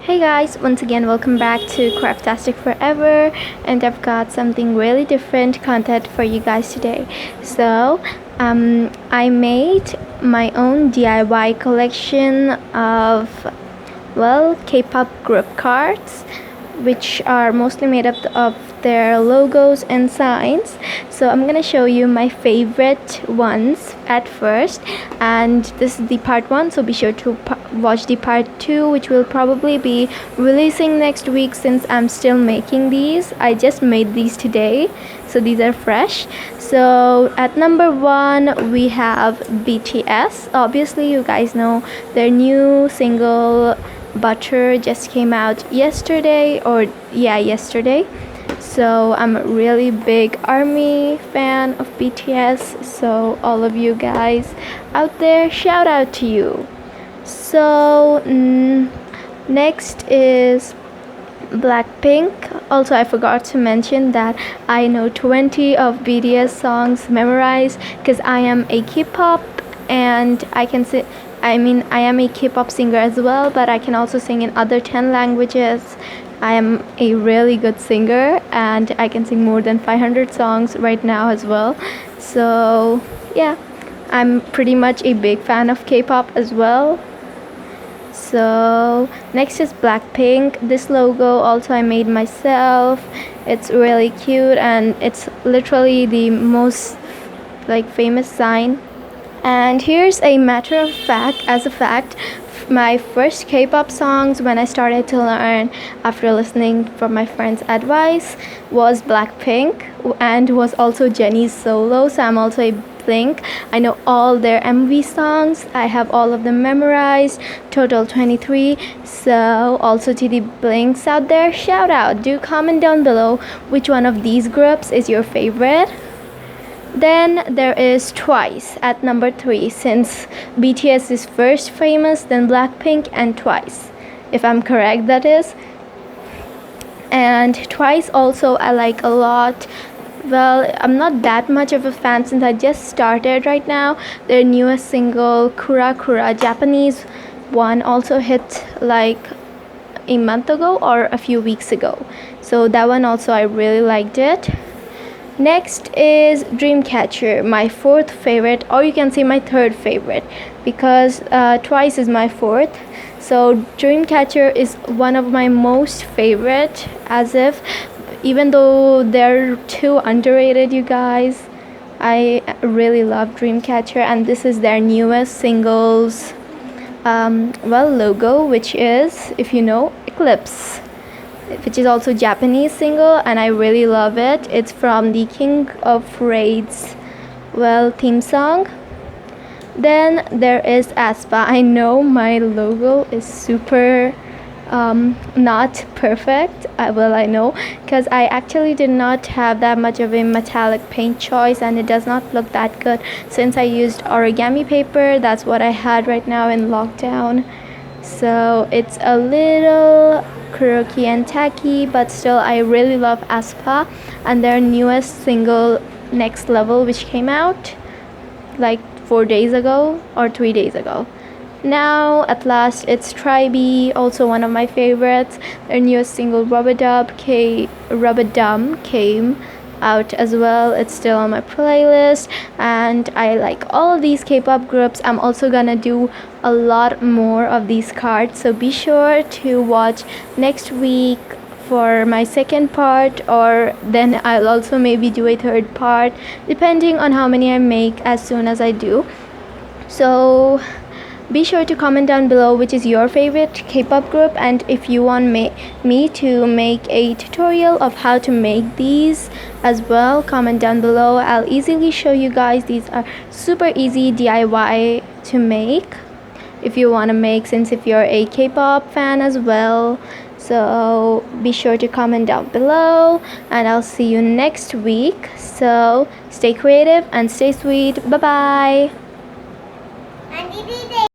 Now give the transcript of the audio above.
Hey guys, once again welcome back to Craftastic Forever, and I've got something really different content for you guys today. I made my own DIY collection of K-pop group cards, which are mostly made up of their logos and signs. So I'm gonna show you my favorite ones at first, and this is the part 1, so be sure to watch the part 2, which will probably be releasing next week since I'm still making these. I just made these today, so these are fresh. So at number 1 we have BTS. Obviously you guys know their new single Butter just came out yesterday. So I'm a really big ARMY fan of BTS, so all of you guys out there, shout out to you. So next is Blackpink. Also, I forgot to mention that I know 20 of BTS songs memorized because I am a K-pop and I am a K-pop singer as well, but I can also sing in other 10 languages. I am a really good singer and I can sing more than 500 songs right now as well. So yeah, I'm pretty much a big fan of K-pop as well. So next is Blackpink. This logo also I made myself. It's really cute and it's literally the most famous sign. And here's a matter of fact, my first K-pop songs when I started to learn after listening from my friend's advice was Blackpink, and was also Jennie's solo. So I'm also a Blink. I know all their MV songs. I have all of them memorized, total 23. So also to the Blinks out there, shout out. Do comment down below which one of these groups is your favorite. Then there is Twice at number 3, since BTS is first famous, then Blackpink, and Twice, if I'm correct, that is. And Twice also I like a lot. Well, I'm not that much of a fan since I just started right now. Their newest single, Kura Kura, Japanese one, also hit like a month ago or a few weeks ago. So that one also I really liked it. Next is Dreamcatcher, my 4th favorite, or you can say my 3rd favorite, because Twice is my 4th. So Dreamcatcher is one of my most favorite, even though they're too underrated, you guys. I really love Dreamcatcher, and this is their newest singles logo, which is, if you know, Eclipse, which is also Japanese single, and I really love it. It's from the King of Raids theme song. Then there is aespa. I know my logo is super not perfect. I know, because I actually did not have that much of a metallic paint choice and it does not look that good since I used origami paper. That's what I had right now in lockdown. So it's a little croaky and tacky, but still I really love aespa and their newest single, Next Level, which came out like 4 days ago or 3 days ago. Now at last it's Tribe, also one of my favorites. Their newest single, Rubber Dum, came out as well. It's still on my playlist and I like all of these K-pop groups. I'm also gonna do a lot more of these cards, so be sure to watch next week for my 2nd part, or then I'll also maybe do a 3rd part depending on how many I make as soon as I do. So be sure to comment down below which is your favorite K-pop group, and if you want me to make a tutorial of how to make these as well, comment down below. I'll easily show you guys. These are super easy DIY to make if you want to make, since if you're a K-pop fan as well. So be sure to comment down below and I'll see you next week. So stay creative and stay sweet. Bye bye.